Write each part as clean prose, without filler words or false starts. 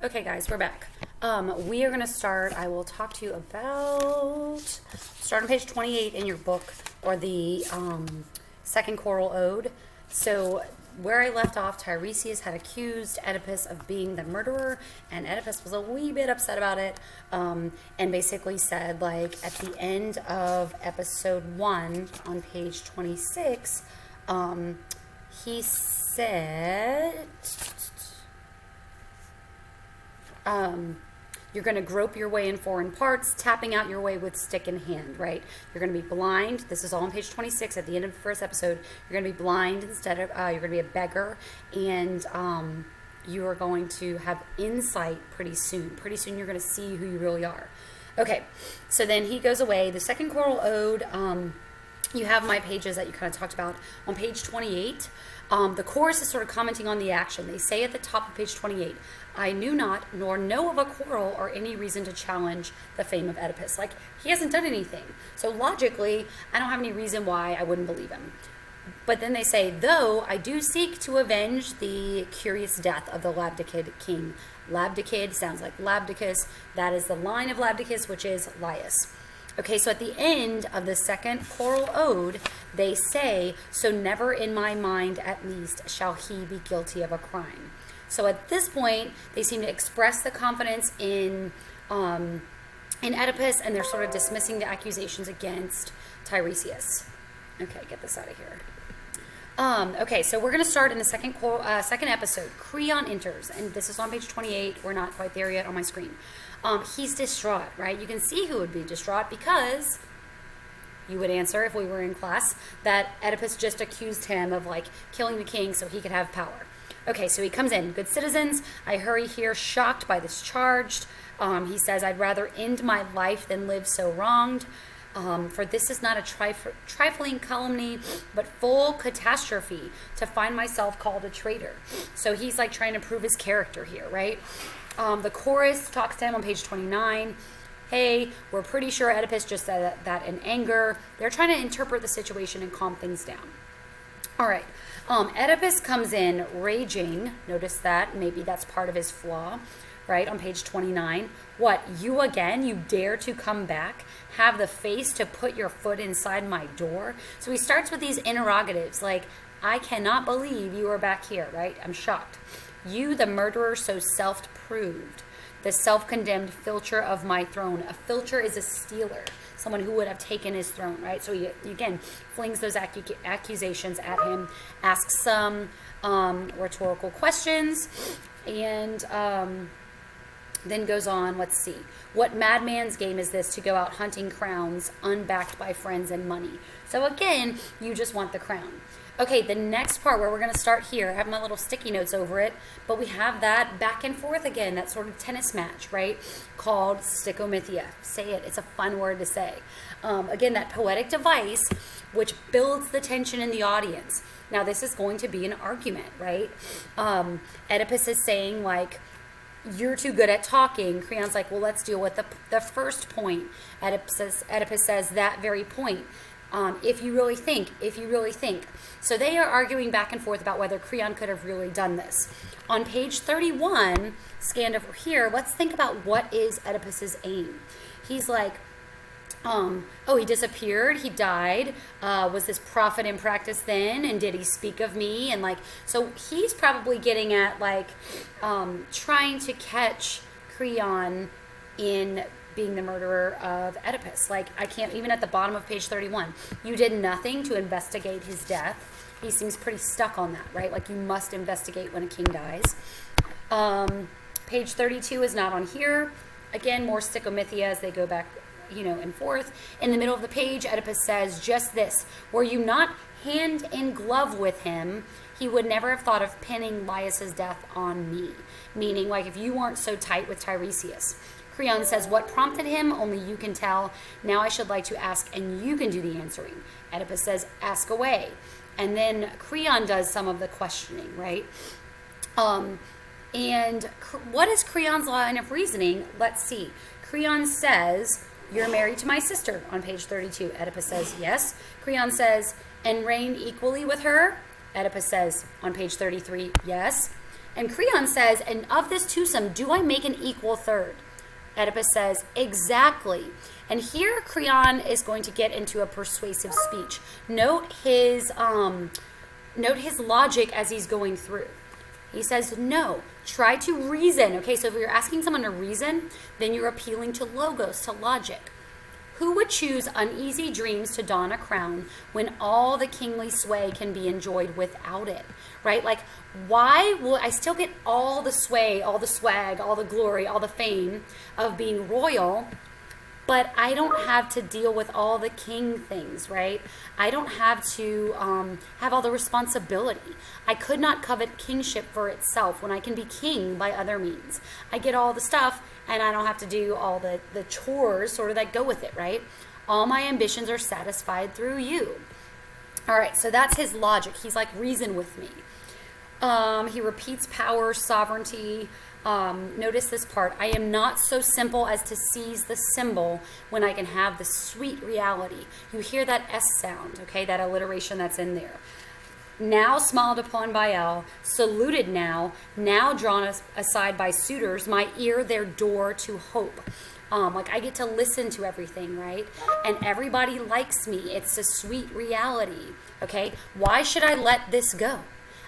Okay, guys, we're back. We are going to start. I will talk to you about, start on page 28 in your book, or the second choral ode. So where I left off, Tiresias had accused Oedipus of being the murderer, and Oedipus was a wee bit upset about it, and basically said, like, at the end of episode 1 on page 26, he said... you're going to grope your way in foreign parts, tapping out your way with stick in hand, right? You're going to be blind. This is all on page 26 at the end of the first episode. You're going to be blind instead of, you're going to be a beggar, and you are going to have insight pretty soon. Pretty soon you're going to see who you really are. Okay, so then he goes away. The second choral ode, you have my pages that you kind of talked about. On page 28, the chorus is sort of commenting on the action. They say at the top of page 28, I knew not, nor know of a quarrel or any reason to challenge the fame of Oedipus. Like, he hasn't done anything. So logically, I don't have any reason why I wouldn't believe him. But then they say, though I do seek to avenge the curious death of the Labdacid king. Labdacid sounds like Labdacus. That is the line of Labdacus, which is Laius. Okay, so at the end of the second choral ode, they say, so never in my mind at least shall he be guilty of a crime. So at this point, they seem to express the confidence in Oedipus, and they're sort of dismissing the accusations against Tiresias. Okay, get this out of here. Okay, so we're going to start in the second episode. Creon enters, and this is on page 28. We're not quite there yet on my screen. He's distraught, right? You can see who would be distraught because you would answer if we were in class that Oedipus just accused him of, like, killing the king so he could have power. Okay, so he comes in. Good citizens, I hurry here, shocked by this charge. He says, I'd rather end my life than live so wronged. For this is not a trifling calumny, but full catastrophe to find myself called a traitor. So he's, like, trying to prove his character here, right? The chorus talks to him on page 29. Hey, we're pretty sure Oedipus just said that in anger. They're trying to interpret the situation and calm things down. All right. Oedipus comes in raging. Notice that. Maybe that's part of his flaw, right? On page 29. What? You again? You dare to come back? Have the face to put your foot inside my door? So he starts with these interrogatives like, I cannot believe you are back here, right? I'm shocked. You, the murderer, so self-proved. The self-condemned filcher of my throne. A filcher is a stealer. Someone who would have taken his throne, right? So he, again, flings those accusations at him, asks some rhetorical questions, and then goes on, let's see. What madman's game is this to go out hunting crowns unbacked by friends and money? So again, you just want the crown. Okay, the next part where we're going to start here, I have my little sticky notes over it, but we have that back and forth again, that sort of tennis match, right, called stickomythia. Say it. It's a fun word to say. Again, that poetic device which builds the tension in the audience. Now, this is going to be an argument, right? Oedipus is saying, like, you're too good at talking. Creon's like, well, let's deal with the first point. Oedipus says that very point. If you really think. So they are arguing back and forth about whether Creon could have really done this. On page 31, scanned over here, let's think about what is Oedipus's aim. He's like, he disappeared, he died, was this prophet in practice then, and did he speak of me? And, like, so he's probably getting at, like, trying to catch Creon in being the murderer of Oedipus. Like, I can't, even at the bottom of page 31, you did nothing to investigate his death. He seems pretty stuck on that, right? Like, you must investigate when a king dies. Page 32 is not on here. Again, more stickomythia as they go back, and forth. In the middle of the page, Oedipus says just this: were you not hand in glove with him, he would never have thought of pinning Laius's death on me. Meaning, like, if you weren't so tight with Tiresias. Creon says, what prompted him? Only you can tell. Now I should like to ask, and you can do the answering. Oedipus says, ask away. And then Creon does some of the questioning, right? And what is Creon's line of reasoning? Let's see. Creon says, you're married to my sister, on page 32. Oedipus says, yes. Creon says, and reign equally with her? Oedipus says, on page 33, yes. And Creon says, and of this twosome, do I make an equal third? Oedipus says, exactly. And here Creon is going to get into a persuasive speech. Note his logic as he's going through. He says, no, try to reason. Okay, so if you're asking someone to reason, then you're appealing to logos, to logic. Who would choose uneasy dreams to don a crown when all the kingly sway can be enjoyed without it, right? Like, why will I still get all the sway, all the swag, all the glory, all the fame of being royal, but I don't have to deal with all the king things, right? I don't have to have all the responsibility. I could not covet kingship for itself when I can be king by other means. I get all the stuff and I don't have to do all the chores sort of that go with it, right? All my ambitions are satisfied through you. All right, so that's his logic. He's like, reason with me. He repeats power, sovereignty. Notice this part. I am not so simple as to seize the symbol when I can have the sweet reality. You hear that S sound, okay, that alliteration that's in there. Now smiled upon by El, saluted now drawn aside by suitors, my ear their door to hope. Like I get to listen to everything, right? And everybody likes me. It's a sweet reality, okay? Why should I let this go?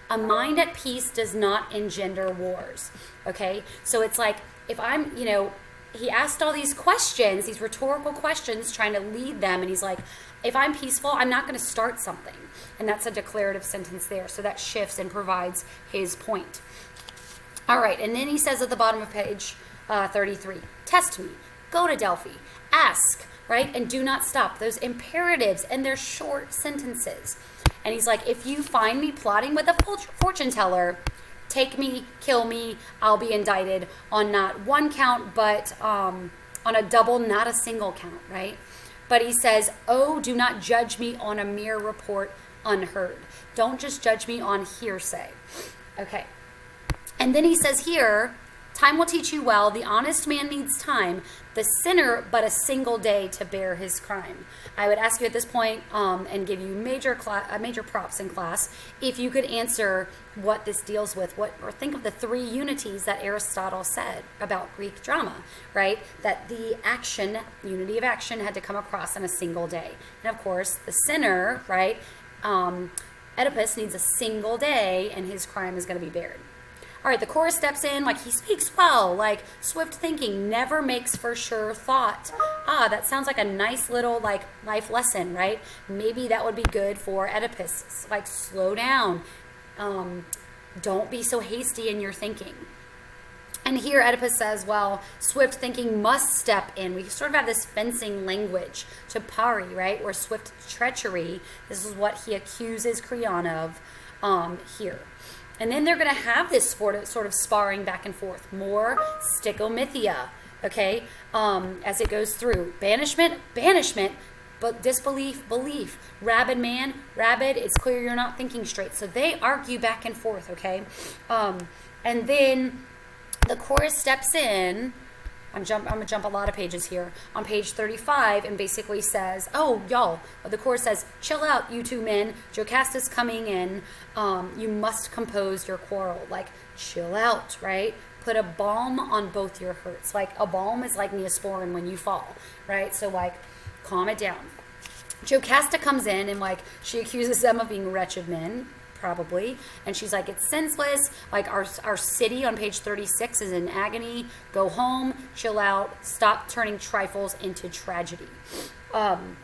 A mind at peace does not engender wars, okay? So it's like, if I'm, he asked all these questions, these rhetorical questions, trying to lead them, and he's like, if I'm peaceful, I'm not going to start something. And that's a declarative sentence there. So that shifts and provides his point. All right, and then he says at the bottom of page 33, test me, go to Delphi, ask, right? And do not stop. Those imperatives, and they're short sentences. And he's like, if you find me plotting with a fortune teller, take me, kill me, I'll be indicted on not one count, but on a double, not a single count, right? But he says, oh, do not judge me on a mere report unheard. Don't just judge me on hearsay. Okay. And then he says here, time will teach you well. The honest man needs time. The sinner, but a single day to bear his crime. I would ask you at this point and give you major props in class if you could answer what this deals with, or think of the three unities that Aristotle said about Greek drama, right? That the unity of action had to come across in a single day. And of course, the sinner, right? Oedipus needs a single day and his crime is going to be bared. All right, the chorus steps in, like he speaks well, like swift thinking never makes for sure thought. That sounds like a nice little like life lesson, right? Maybe that would be good for Oedipus. Like slow down. Don't be so hasty in your thinking. And here Oedipus says, well, swift thinking must step in. We sort of have this fencing language to pari, right? Or swift treachery. This is what he accuses Creon of here. And then they're going to have this sort of sparring back and forth. More sticomythia, okay, as it goes through. Banishment, but disbelief, belief. Rabid man, rabid, it's clear you're not thinking straight. So they argue back and forth, okay? And then the chorus steps in. I'm going to jump a lot of pages here. On page 35 and basically says, oh, y'all, the chorus says, chill out, you two men. Jocasta's coming in. You must compose your quarrel. Like, chill out, right? Put a balm on both your hurts. Like, a balm is like Neosporin when you fall, right? So, like, calm it down. Jocasta comes in and, like, she accuses them of being wretched men. Probably. And she's like, it's senseless. Like our city on page 36 is in agony. Go home, chill out, stop turning trifles into tragedy. And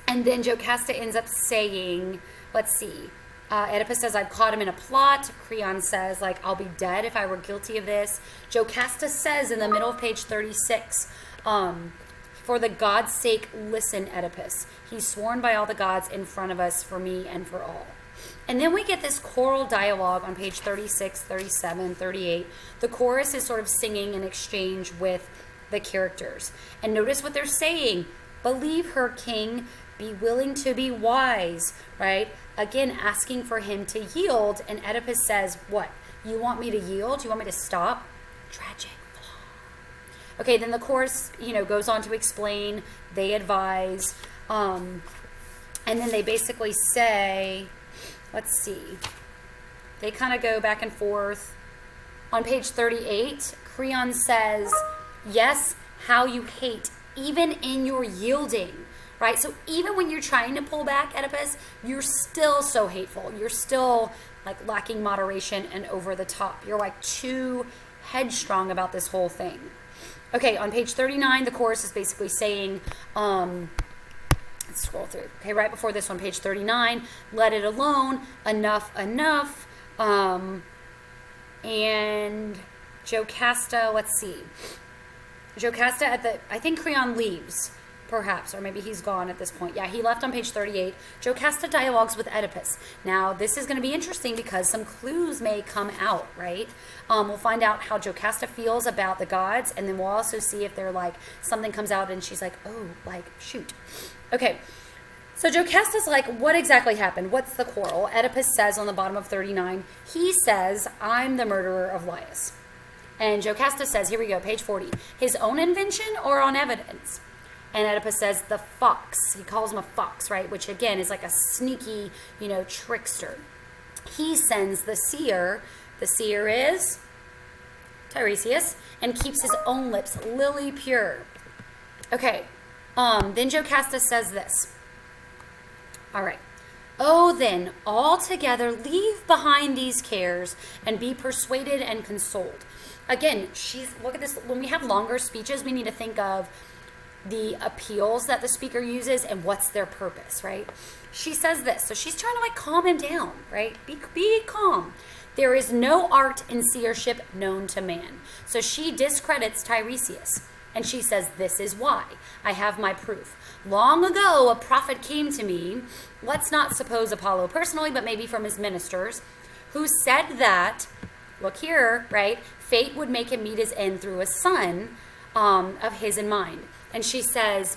then Jocasta ends up saying, let's see, Oedipus says, I've caught him in a plot. Creon says, like, I'll be dead if I were guilty of this. Jocasta says in the middle of page 36, for the god's sake, listen, Oedipus. He's sworn by all the gods in front of us for me and for all. And then we get this choral dialogue on page 36, 37, 38. The chorus is sort of singing in exchange with the characters. And notice what they're saying. Believe her, king. Be willing to be wise, right? Again, asking for him to yield. And Oedipus says, what? You want me to yield? You want me to stop? Tragic flaw. Okay, then the chorus, goes on to explain. They advise. And then they basically say... Let's see. They kind of go back and forth. On page 38, Creon says, yes, how you hate, even in your yielding, right? So even when you're trying to pull back, Oedipus, you're still so hateful. You're still like lacking moderation and over the top. You're like too headstrong about this whole thing. Okay, on page 39, the chorus is basically saying, let's scroll through. Okay, right before this on page 39, let it alone, enough, enough. And Jocasta, let's see. Jocasta I think Creon leaves, perhaps, or maybe he's gone at this point. Yeah, he left on page 38. Jocasta dialogues with Oedipus. Now, this is going to be interesting because some clues may come out, right? We'll find out how Jocasta feels about the gods, and then we'll also see if they're like, something comes out and she's like, oh, like, shoot. Okay, so Jocasta's like, what exactly happened? What's the quarrel? Oedipus says on the bottom of 39, he says, I'm the murderer of Laius. And Jocasta says, here we go, page 40, his own invention or on evidence? And Oedipus says, the fox. He calls him a fox, right? Which, again, is like a sneaky, trickster. He sends the seer. The seer is Tiresias, and keeps his own lips lily pure. Okay, then Jocasta says this. All right. Oh, then, altogether leave behind these cares and be persuaded and consoled. Again, look at this. When we have longer speeches, we need to think of the appeals that the speaker uses and what's their purpose, right? She says this. So she's trying to like calm him down, right? Be calm. There is no art in seership known to man. So she discredits Tiresias. And she says, this is why. I have my proof. Long ago, a prophet came to me, let's not suppose Apollo personally, but maybe from his ministers, who said that, look here, right, fate would make him meet his end through a son of his in mind. And she says,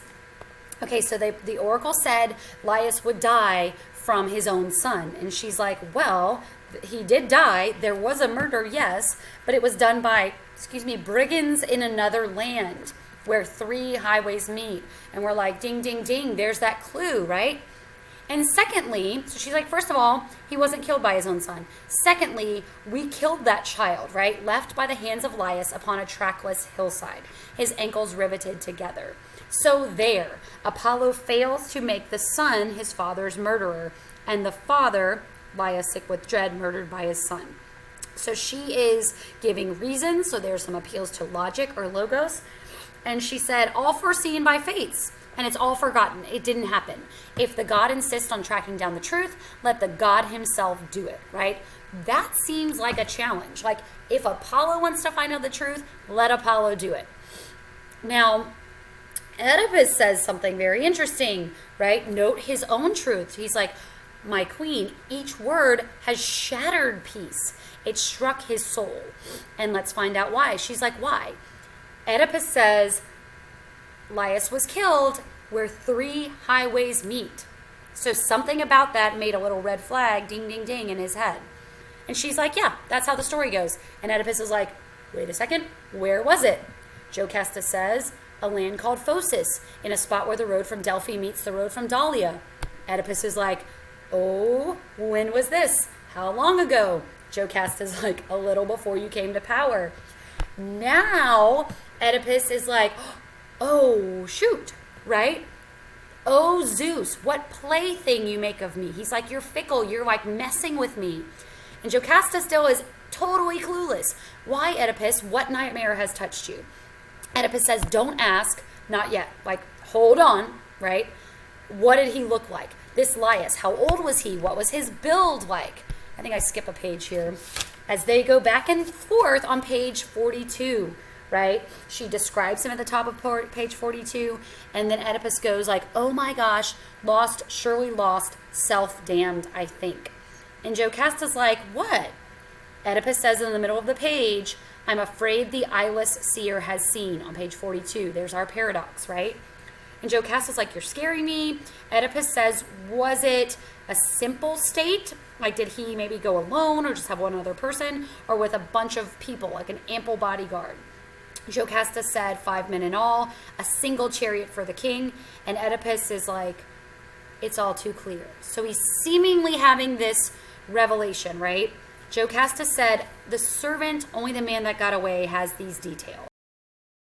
okay, so the oracle said Laius would die from his own son. And she's like, well, he did die. There was a murder, yes, but it was done by, brigands in another land where three highways meet. And we're like, ding, ding, ding, there's that clue, right? And secondly, so she's like, first of all, he wasn't killed by his own son. Secondly, we killed that child, right? Left by the hands of Laius upon a trackless hillside, his ankles riveted together. So there, Apollo fails to make the son his father's murderer, and the father, Laius, sick with dread, murdered by his son. So she is giving reasons, so there's some appeals to logic or logos. And she said, all foreseen by fates, and it's all forgotten. It didn't happen. If the god insists on tracking down the truth, let the god himself do it, right? That seems like a challenge. Like, if Apollo wants to find out the truth, let Apollo do it. Now, Oedipus says something very interesting, right? Note his own truth. He's like, my queen, each word has shattered peace. It struck his soul. And let's find out why. She's like, why? Oedipus says, Laius was killed where three highways meet. So something about that made a little red flag, ding, ding, ding, in his head. And she's like, yeah, that's how the story goes. And Oedipus is like, wait a second, where was it? Jocasta says, a land called Phocis, in a spot where the road from Delphi meets the road from Dahlia. Oedipus is like, oh, when was this? How long ago? Jocasta's like, a little before you came to power. Now, Oedipus is like, oh, shoot, right? Oh, Zeus, what plaything you make of me. He's like, you're fickle. You're like messing with me. And Jocasta still is totally clueless. Why, Oedipus? What nightmare has touched you? Oedipus says, don't ask, not yet. Like, hold on, right? What did he look like? This Laius, how old was he? What was his build like? I think I skip a page here. As they go back and forth on page 42, right? She describes him at the top of page 42, and then Oedipus goes like, oh my gosh, lost, surely lost, self-damned, I think. And Jocasta's like, what? Oedipus says in the middle of the page, I'm afraid the eyeless seer has seen, on page 42. There's our paradox, right? And Jocasta's like, you're scaring me. Oedipus says, was it a simple state? Like, did he maybe go alone or just have one other person, or with a bunch of people, like an ample bodyguard? Jocasta said 5 men in all, a single chariot for the king. And Oedipus is like, it's all too clear. So he's seemingly having this revelation, right? Jocasta said, the servant, only the man that got away, has these details.